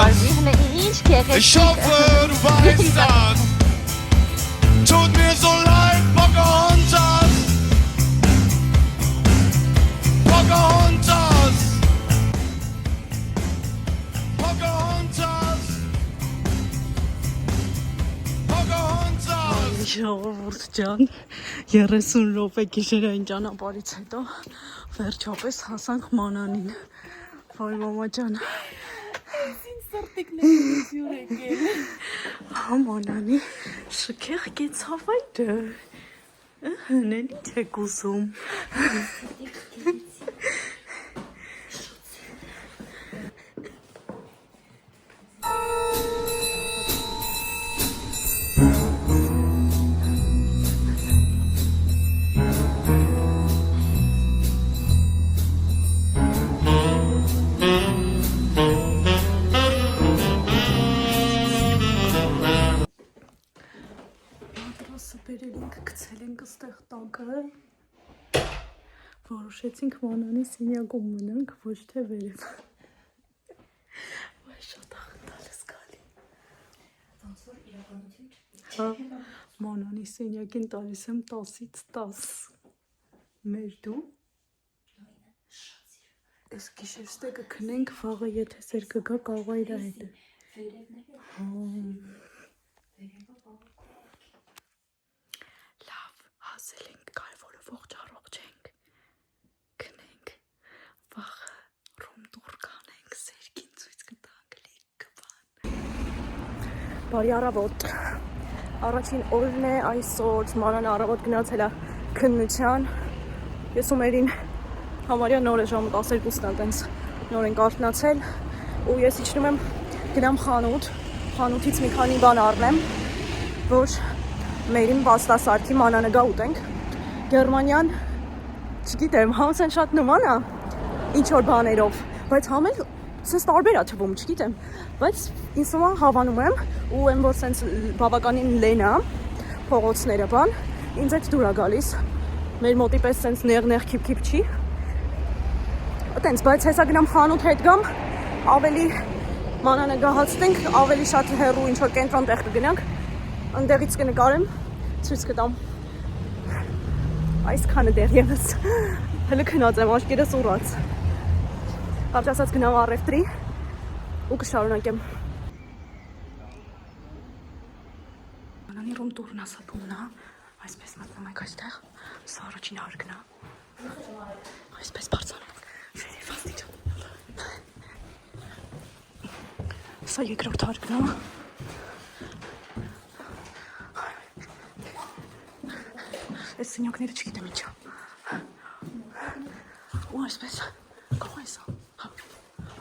Ich hoffe, du weißt das. Tut mir so leid, Pocahontas. Pocahontas. Pocahontas. Pocahontas. Ժողովուրդ ջան, 30 րոպե գիշերային ճանապարհից հետո վերջապես հասանք Մանանին։ Ոայ մամա ջան։ Մանանի շքեղ կեցավ այդը։ Հնելի թե կուզում։ Բերել ենք, գցել ենք ստեղ տակը, որոշեցինք Մանանի սենյակում մնանք, ոչ թե վերև։ Ոայ շատ աղտալ ես գալի։ Ոնց որ իրականություն չէ։ Մանանի սենյակին տալիս եմ 10-ից 10։ Մեր դու։ Այս գիշեր ստեգը քնենք, վաղը եթե սեր կգա կարող է իր հետ։ Հասել ենք, կարևորը ողջ առողջ ենք, քնենք, վաղը ռումտուր կանենք, սերքին ցույց կտանք, լիքը բան։ Բարի առավոտ, առաջին օրն է այսօր, Մանանը առավոտ գնացել է քննության, ես ու Մերին համարյա նոր է ժամը 12-ն է տենց նոր ենք արթնացել ու ես իջնում եմ գնամ խանութ, խանութից մի քանի բան առնեմ, որ Մերին պաստասարքի Մանանը գա ուտենք, Գերմանիան, չգիտեմ, համս են շատ նման է, ինչ-որ բաներով, բայց համել սենց տարբեր է թվում, չգիտեմ, բայց ինձ նման հավանում եմ ու եմ, որ սենց բավականին լեն է, փողոցները բան, ինձ էտ դուր է գալիս, մեր մոտի պես սենց նեղ քիպ չի, տենց, բայց հեսա գնամ խանութ հետ գամ, ավելի Մանանը գահացնենք, ավելի շատ հեռու ինչ-որ կենտրոն տեղ կգնանք, ընդեղից կնկարեմ, ցույց կտամ։ Այսքանը դեռևս հələ քնած եմ, աչքերս ուռած։ Կարճ ասած գնամ առևտրի ու կշարունակեմ։ Մանանի ռում տուրն ասա բումն է, այսպես մտնում ենք այստեղ, սա առաջին հարկն է։ Այսպես բարձանում ենք, շերի վաստիճան։ Սա երկրորդ հարկն է։ Այս սենյակները չգիտեմ ինչ է։ Ու այսպես, կողմ է սա։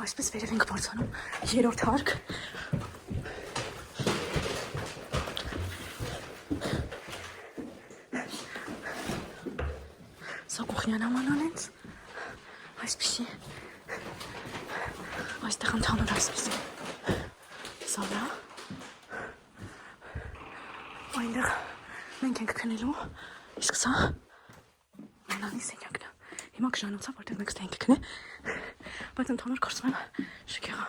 Այսպես վերև ենք բարձանում, երորդ հարկ։ Սա կողնյան ամանան ենք, այսպիսի, այստեղ ընդհանուր այսպիսի, սա լա, այնտեղ մենք ենք քնելու, իսկ սա Մանանի սենյակն է, հիմա կժանոցա, որտեղ մենք ստեղ ենք քնե, բայց ընդհանուր կարծում եմ շքեղա։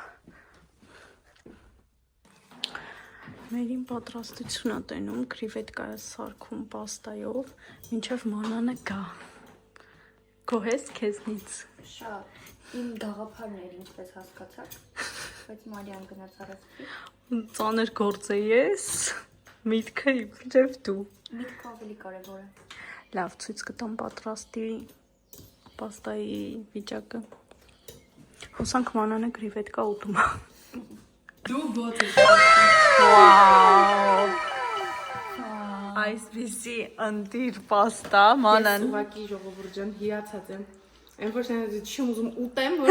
Մերին պատրաստություն է տենում, կրիվետկա է սարքում պաստայով, մինչև Մանանը գա։ Գոհես քեզնից։ Շատ, իմ գաղափարն էր ինչպես հասկացաք, բայց Մարիամ գնաց առևտրի։ Ծանր գործ է ես, միտքը իբրև դու։ Միտքը ավելի կարևոր է։ Լավ, ցույց կտամ պատրաստի պաստայի վիճակը։ Հոսանք Մանանը կրիվետկա ուտում է։ Դու ո՞ց ես։ Վաու։ Այսպիսի ընտիր պաստա, Մանան։ Ես ուղղակի ժողովուրդ ջան հիացած եմ։ Այն ոչ թե չեմ ուզում ուտեմ, որ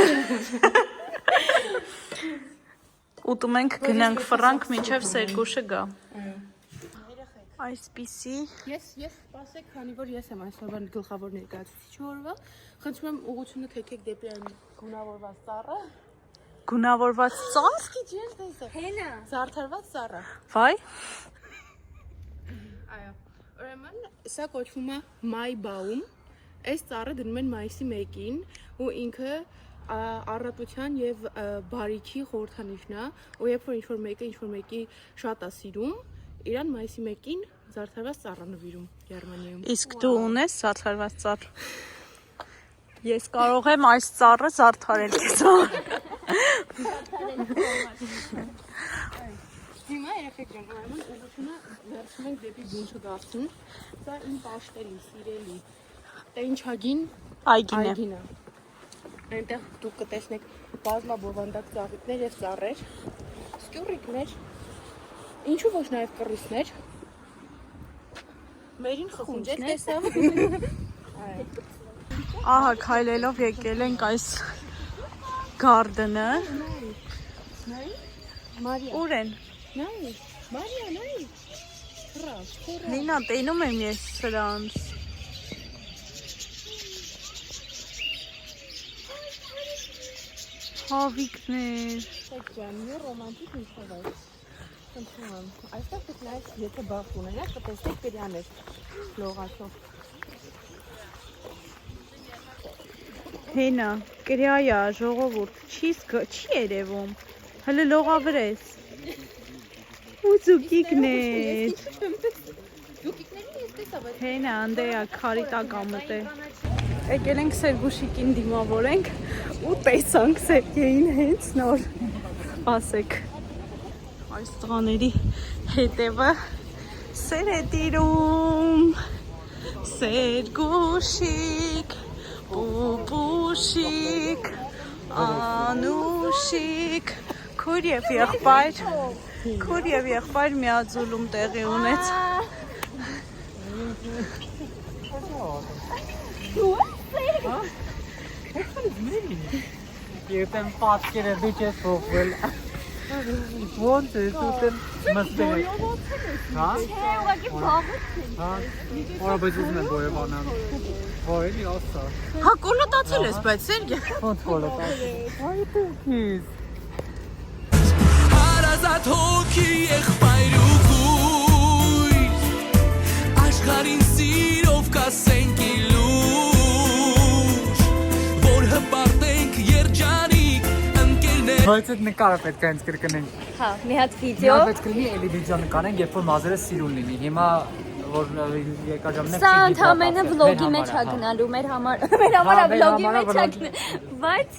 Ուտում ենք, գնանք ֆրանկ, մինչև սերկուշը գա։ Այսպիսի Ես սպասեք, քանի որ ես եմ այսօրվա գլխավոր ներկայացուցիչը օրվա, խնդրում եմ ուղղությունը թեքեք դեպի այն գունավորված ծառը։ գունավորված ծառ։ Իսկի ջեր տեսա։ Հենա։ Զարդարված ծառը։ Վայ։ Այո։ Ուրեմն սա կոչվում է Մայբաում։ Այս ծառը դնում են մայիսի 1-ին ու ինքը առատության եւ բարիքի խորհրդանիշն է, ու երբ որ ինչ-որ մեկը ինչ-որ մեկի շատ է սիրում, իրան մայիսի 1-ին զարդարված ծառ նվիրում Գերմանիայում։ Իսկ դու ունես զարդարված ծառ։ Ես կարող եմ այս ծառը զարդարել քեզ։ Հիմա երեխեք ջան, ուրեմն ուղղությունը վերցնում ենք դեպի գունչը գաղթուն։ Սա իմ պաշտելի, սիրելի տենչագին այգին է։ Այնտեղ դուք կտեսնեք բազմաբովանդակ ծաղիկներ եւ ծառեր, սկյուռիկներ, ինչու ոչ նաեւ կռիվներ։ Մերին խխունջեր տեսավ։ Ահա քայլելով եկել ենք այս գարդենը։ Ուր են։ Նայ, Մարիա, նայ։ Խրավ։ Լինա, տենում եմ ես սրանց։ Հավիկներ։ Ջան, մի ռոմանտիկ ինչով է։ Խնդրում այստեղ դուք նայեք, եթե բախ ունենաք, կտեսնեք կրյաներ լողացող։ Հենա, կրյայա, ժողովուրդ, չի երևում։ Հələ լողավրես։ Ու զուկիկներ։ Հենա, անդեյա, քարի տակ ամտ է։ Եկել ենք Սերգուշիկին դիմավորենք ու տեսանք Սերգեին հենց նոր։ Ասեք։ Այս տղաների հետևը սեր է տիրում։ Սերգուշիկ, պուպուշիկ, անուշիկ, քուր և եղբայր միաձուլում տեղի ունեց։ Երբ եմ պատկերը դու չես փոխվել։ Ոնց է դու մստել։ Հա? ուղղակի բաղուց Հա։ Որա բայց ուզում եմ բոյովանալ։ Ոյելի ասա։ Հա կոլոտացել ես, բայց Սերգե։ Ոնց կոլոտացել։ Այ դու քիզ։ Հարազատ հոգի եղբայր ու կույր Աշխարհին սիրով կասենք իլուր Որ հպարտենք երջանիկ ընկերներ Բայց այդ նկարը պետք է հենց կրկնենք։ Հա, մի հատ Հիմա վիդեո։ պետք է լինի էլի վիդեո նկարենք, երբ որ մազերը սիրուն լինի։ Հիմա որ երկաժամն Սա ընդհանրապես վլոգի մեջ է գնալու, մեր համար վլոգի մեջ է գնալու, բայց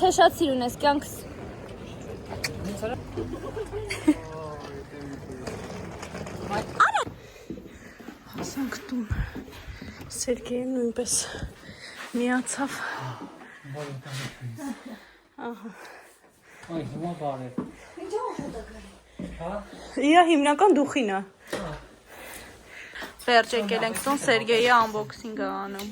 չէ շատ սիրուն ես կյանքս։ Հասանք տուն։ Սերգեյը նույնպես միացավ։ Այ հիմա բարև։ Իա հիմնական դուխին է։ Վերջ եկել ենք տուն, Սերգեյը անբոքսինգ է անում։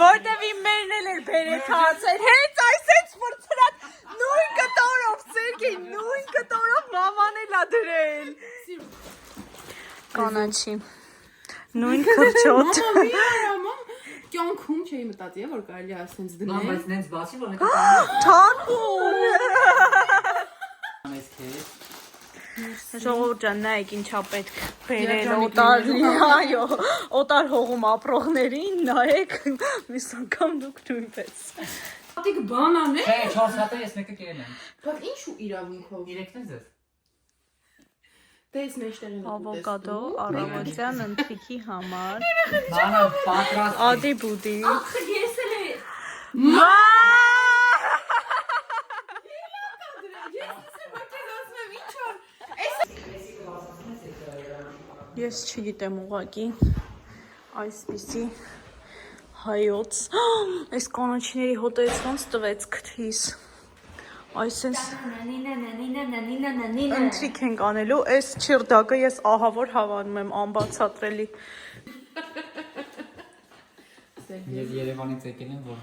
Որտև իմ մերն էլ էր բերեթացել, հենց այս էց վրցրատ նույն կտորով, Սերգեյ, նույն կտորով մաման էլ է դրել։ Կանաչի, նույն քրչոտ։ Կյանքում չէի մտածի, որ կարելի է ասենց դնել։ Բայց նենց բացի որ նկա Թարմուն։ անես քեզ։ Ժողովուրդ ջան, նայեք ինչա պետք բերել այո, օտար հողում ապրողներին, նայեք, միս անգամ դուք նույնպես։ Հատիկ բանան է։ Չէ, 4 հատ է, ես մեկը կերել եմ։ Բայց ինչու իրավունքով։ 3-ն ձեզ։ Դե ես մեջտեղ եմ Ավոկադո առավոտյան ընթրիքի համար։ Մանա պատրաստ։ Ադի բուդի։ Ես էլ Ես չգիտեմ ուղղակի այսպիսի հայոց այս կանաչիների հոտերից ոնց տվեց քթիս այսպես ընթրիք ենք անելու այս չիրդակը ես ահա որ հավանում եմ անբացատրելի Ես Երևանից եկել եմ, որ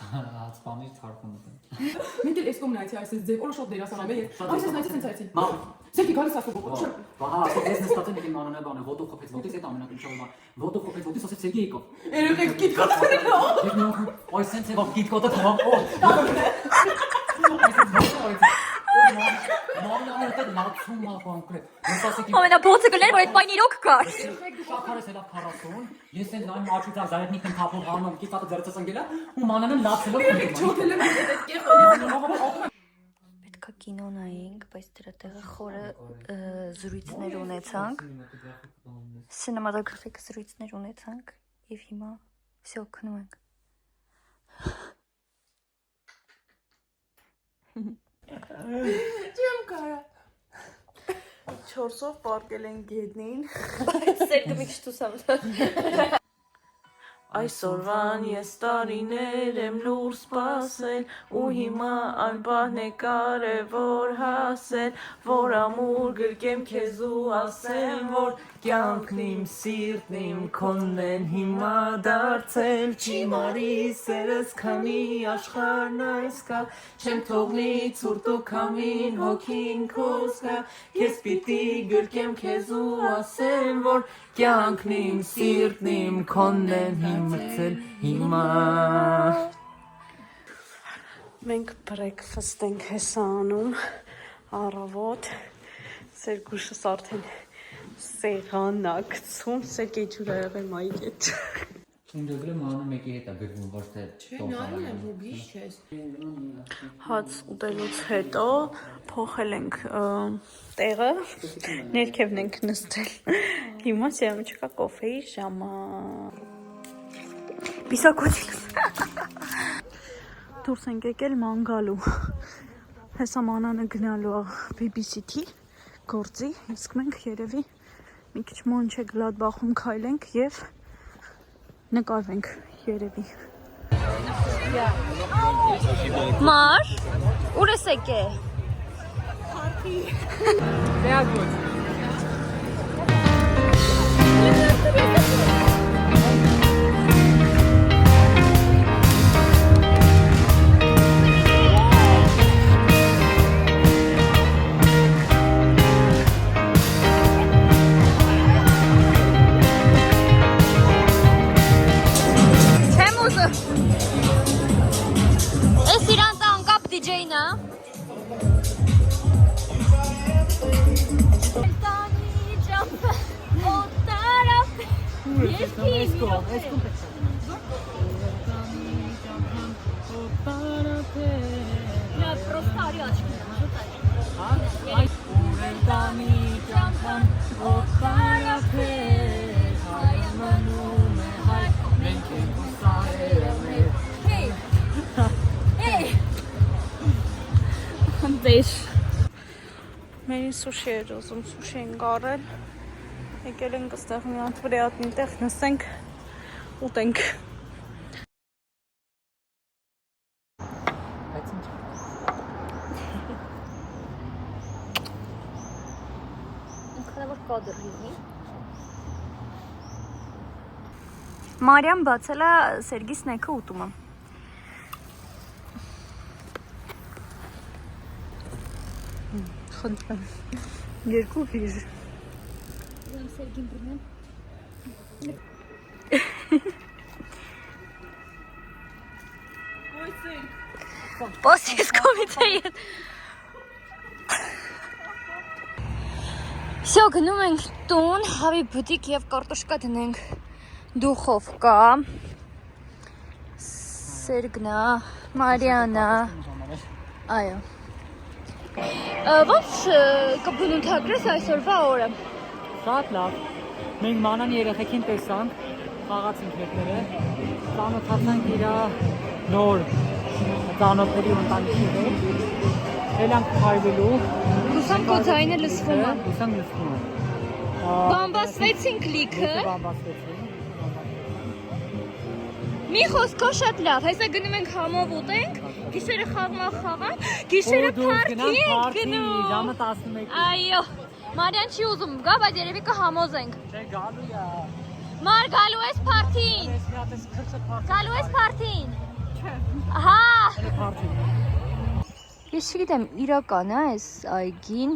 հացպանիր թարգում եմ։ Մենք էլ էսկոմ նայեցի այսպես ձև, օրը շատ դերասանամ է։ Այսպես նայեցի ցենց այցի։ Սերգի գալիս ասում ո՞չ։ Ահա, ես նստած եմ իմ անունը բանը, ոտո խփեց ոտից, այդ ամենակրիչով բան։ Ոտո խփեց ոտից, ասեց Սերգեյ եկավ։ Երեք կիտկոտ դրել։ Այս սենց է բա կիտկոտը թվամ։ Օ։ Մանյանը դեռ լացում ա կոնկրետ։ Ես ասեցի Ամենաբոցը գլեր, որ այդ պայն իրոք կար։ շաքարես էլա 40, ես էլ նայում աչուծա զայրնիկն թափով հանում, կիծատը ձերծես ընկելա, ու մանանն լացելով Պետքա կինո նայենք, բայց դրա տեղը խորը զրույցներ ունեցանք։ Սինեմատոգրաֆիկ զրույցներ ունեցանք եւ հիմա всё քնում ենք։ Չեմ կարա։ 4-ով պարկել են գետնին։ Սերկը մի քիչ դուսամ։ Այսօրվան ես տարիներ եմ լուր սպասել ու հիմա այն պահն է կարևոր հասել, որ ամուր գրկեմ քեզ ու ասեմ, որ կյանքն իմ սիրտն իմ քոնն են հիմա դարձել, չի մարի սերս քանի աշխարհն այս կա, չեմ թողնի ցուրտ ու քամին հոգին քոս գա, քեզ պիտի գրկեմ քեզ ու ասեմ, որ կյանքն իմ սիրտն իմ քոնն են հիմցել հիմա։ Մենք բրեքֆաստ ենք հեսանում առավոտ, Սերգուշս արդեն սեղանակցում, Սերգեյ ջուր ա եղել մայի հետ։ Ունդեգրը մանը մեկի հետ է գրվում, ոչ թե Հաց ուտելուց հետո փոխել ենք տեղը, ներքևն ենք նստել, հիմա սերամը չկա կոֆեի ժամա։ Պիսակոչիկ։ Դուրս ենք եկել ման գալու, հեսա մանանը գնալու ա BBC-ի գործի, իսկ մենք երևի մի քիչ Մոնչե Գլադբախում քայլենք և նկարվենք երևի։ Մար, ուր ես եկե։ Չեմ ուզը։ Ես իրանց անկապ DJ-ն է։ Մերի սուշի էր ուզում, սուշի ենք առել, եկել ենք ստեղ մի հատ վրեատնի տեղ նստենք, ուտենք։ Ինքնավոր կադր լինի։ Մարիամ բացել է Սերգի սնեքը ուտումը։ Խնդրեմ, երկու վիժ։ Սերգին բրնեմ։ Պոսիս կոմիտեի հետ։ Всё, գնում ենք տուն, հավի բուտիկ և կարտոշկա դնենք դուխովկա։ Սերգնա, Մարիանա, այո։ Ոնց կբնութագրես այսօրվա օրը։ Շատ լավ։ Մենք մանան երեխեքին տեսանք, խաղացինք հետները, ծանոթացանք իր նոր ծանոթների ընտանիքի հետ, ելանք քայլելու, Հուսամ քո ձայնը լսվում է։ հուսամ լսվում է։ Բամբասվեցինք լիքը։ Բամբասվեցինք։ Մի խոսքով շատ լավ, հեսա գնում ենք համով ուտենք, գիշերը խաղմախ խաղանք, գիշերը փարթի ենք գնում։ Ժամը 11։ Այո, Մարիան չի ուզում գա, բայց երևի կհամոզենք։ Չէ, գալու է։ Մար գալու ես փարթին։ Ես մի հատ էս քրծը փարթի։ Գալու ես փարթին։ Հա։ Փարթի։ Ես չգիտեմ, իրական է այս այգին։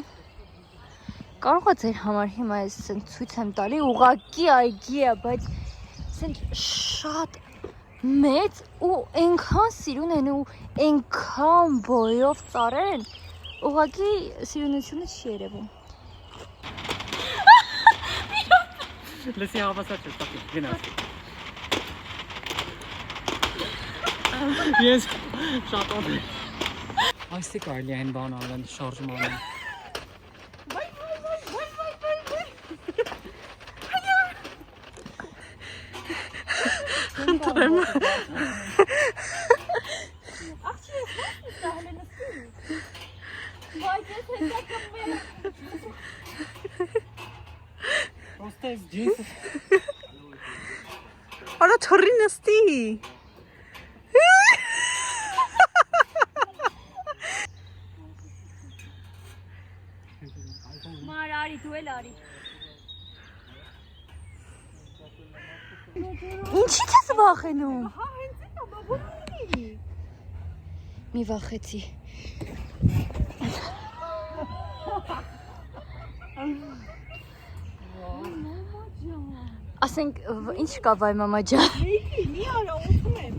Կարող է ձեր համար հիմա ես ցույց եմ տալի, ուղղակի այգի է, բայց ասենք շատ մեծ ու այնքան սիրուն են ու այնքան բոյով ծառեր են, Ուղղակի սիրունությունը չի երևում։ Լսի հավասար չէ, տակի, գնաս։ Ես շատ օդ։ Այստեղ կարելի է այն բան անեն շարժում անեն։ Խնդրեմ։ Просто здесь. Արա թռի նստի։ Մար արի, դու էլ արի։ Ինչի՞ ես վախենում։ Հա, հենց էտա, բա ո՞ւմ։ Մի վախեցի։ Ասենք ինչ կա վայ մամա ջան։ Մի արա ուտում եմ։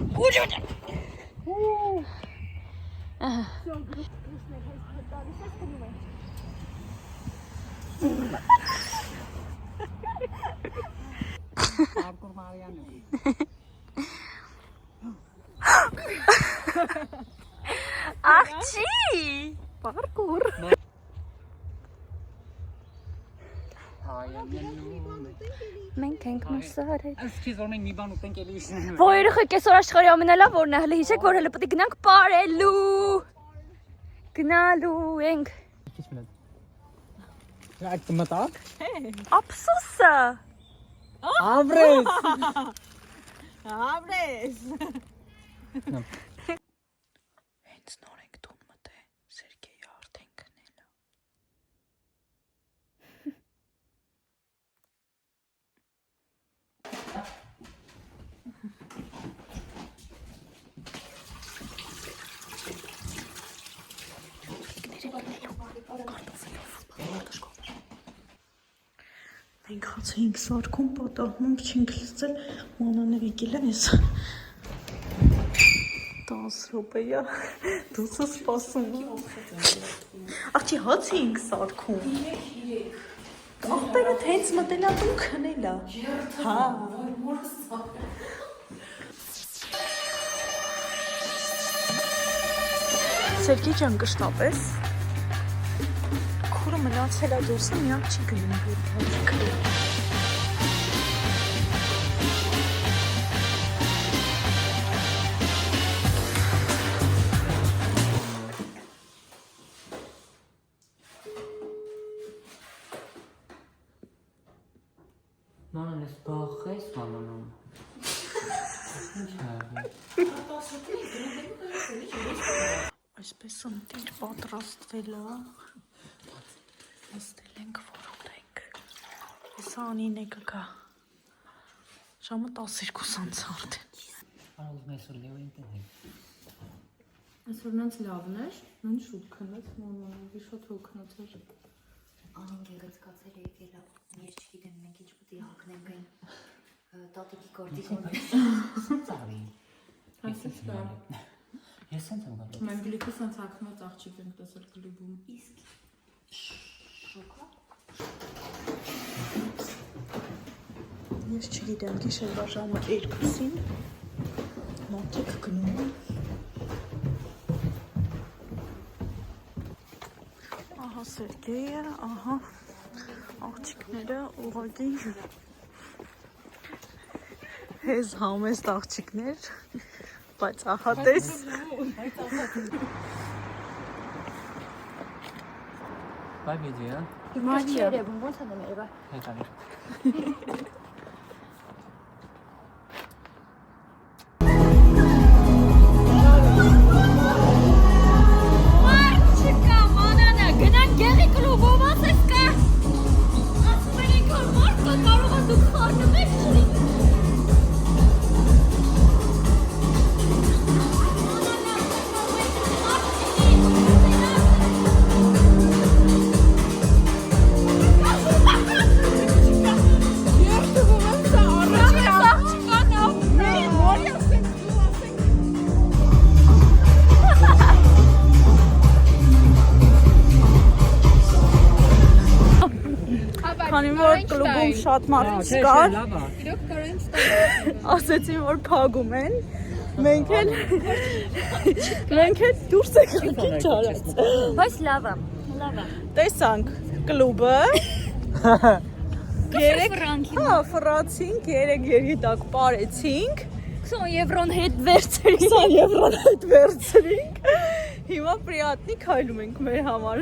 Արկուր Մարիանը։ Աղջի։ Պարկուր։ Մենք ենք մուսարել։ Այսքիզ օրնենք մի բան ուտենք էլի։ Որ երեխեք այսօր աշխարհի ամենալավ որն է, հələ հիշեք, որ հələ պետք է գնանք պարելու։ Գնալու ենք։ Քիչ մնաց։ Այդ մտակ։ Ափսոսը։ Ավրես։ Ավրես։ Հենց նոր ենք տուն մտե, Սերգեյը արդեն քնել է։ Մենք հաց էինք սարքում, պատահում չենք լսել, մանաներ եկել են ես 10 րոպեա, դուս սպասում աղջի հաց էինք սարքում աղբերը թե հենց մտելա տուն քնելա հա Սերգեյ ջան կշտապես քուրը մնացել է դուրսը միակ չի գնում Մանան ես բախ ես մանանում։ Այսպես ընտիր պատրաստվել է նստել ենք որ ուտենք հեսա անին է կգա ժամը 12 արդեն Արուզում ես որ լեվին տենի Այսօր նենց լավն էր, նույն շուտ քնեց, մանանովի շատ հոգնած էր Անին գեղեցկացել է եկել է, ես չգիտեմ մենք ինչ պետք է հագնենք այն տատիկի կարտիկոնը Ծավի Ես սենց եմ գալու Մենք գլիքը սենց հագնած աղջիկ ենք տեսել կլիբում Իսկ շոկա Ես չգիտեմ գիշերվա ժամը 2-ին մարդիկ գնում են Ահա Սերգեյը, ահա աղջիկները ուղղակի հեզ համեստ աղջիկներ, բայց ահա տես Բայ վիդեո Մաչի երևում, ոնց անեմ երևա հետանիր Ա քանի որ կլուբում շատ մարդիկ կար, ասեցին որ փագում են, մենք էլ դուրս եկանք ինչ արած։ Բայց լավ է։ Տեսանք կլուբը, Ֆրանքի ֆռացինք, 3 երգիտակ պարեցինք, 20 եվրոն հետ վերցրի։ 20 եվրոն հետ վերցրինք, հիմա պրիատնի քայլում ենք մեր համար։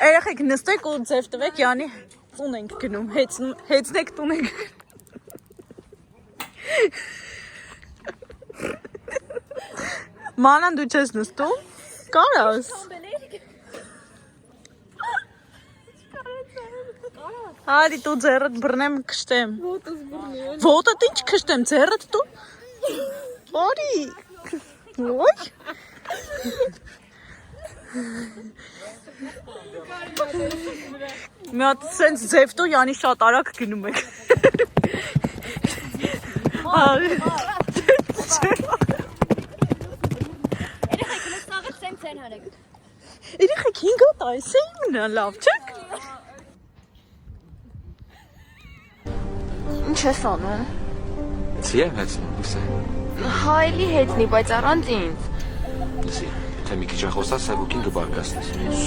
Երեխեք նստեք ու ձև տվեք, յանի տուն ենք գնում, հեծնեք տուն ենք։ Մանան դու չես նստում, կարաս։ Հարի դու ձեռդ բռնեմ կշտեմ։ Ոտըս ինչ կշտեմ, ձեռդ դու։ Հարի։ Ոյ։ Մի հատ սենց ձև տու, յանի շատ արագ գնում եք։ Երեխեք 5 հատ այս է իմնա, լավ չեք։ Ինչ ես անում։ Չի եմ հեծնում, ուսե։ Հայլի հետնի, բայց առանց ինձ։ Լսի, եթե մի քիչ խոսած սեվուկին կբարգացնես։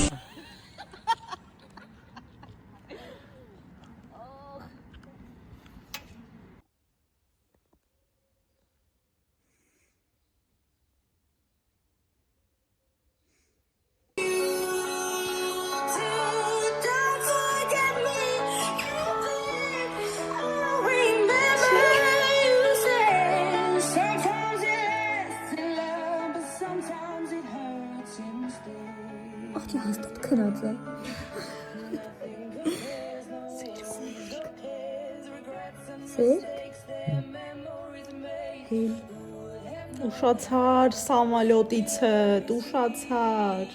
Ախ, հաստատ քնած է։ Ուշացար սամալյոտիցդ, ուշացար։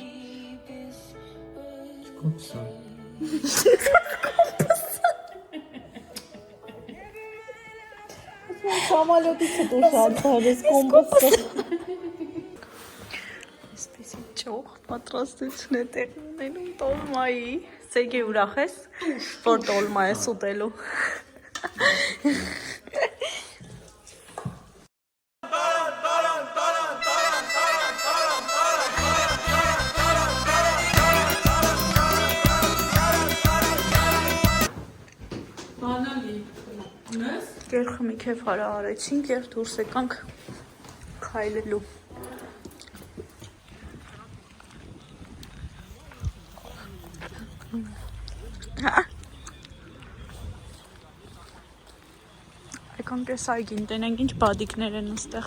Սամալյոտիցդ ուշացար, ես կոմպասը։ Այսպեսի ճոխ պատրաստություն է տեղ ունենում տոլմայի։ Սեգե ուրախ ես, որ տոլմա ես ուտելու։ Երխը մի քեվ հարա արեցինք և դուրս եկանք քայլելու։ Եկանք ես այգին, տենենք ինչ բադիկներ են ուստեղ։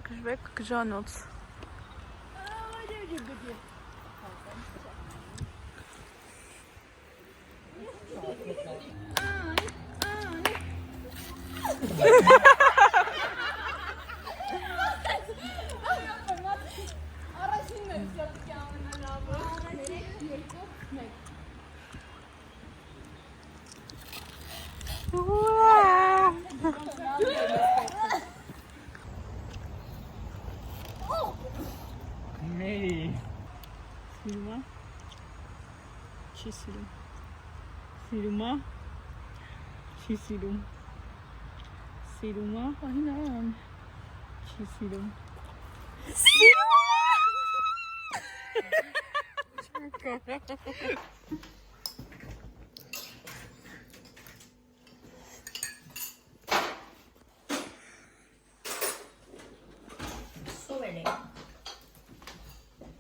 Գժվեք գժանոց։ Սիրումա, չի սիրում, սիրումա, չի սիրում, սիրումա, այնան, չի սիրում,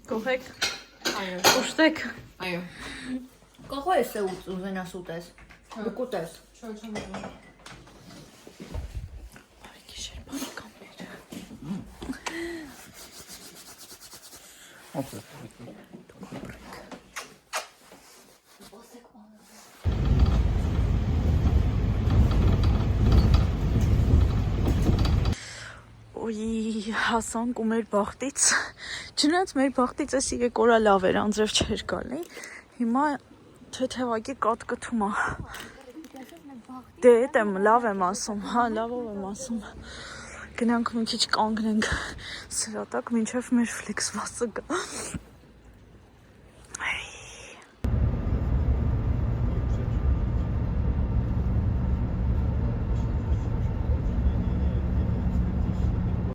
Կողեք, ուշտեք, Այո։ Կողո ես է ուզենաս ուտես, դուք ուտես։ բարի գիշեր, բարիկաններ։ Ոյ, հասանք ու մեր բախտից։ Չնայած մեր բախտից էս երեք օրա լավ էր, անձրև չէր գալի։ Հիմա թեթևակի կատկտում է։ Դե եմ լավ եմ ասում, հա, լավով եմ ասում։ Գնանք մի քիչ կանգնենք սրատակ, մինչև մեր ֆլեքսվածը գա։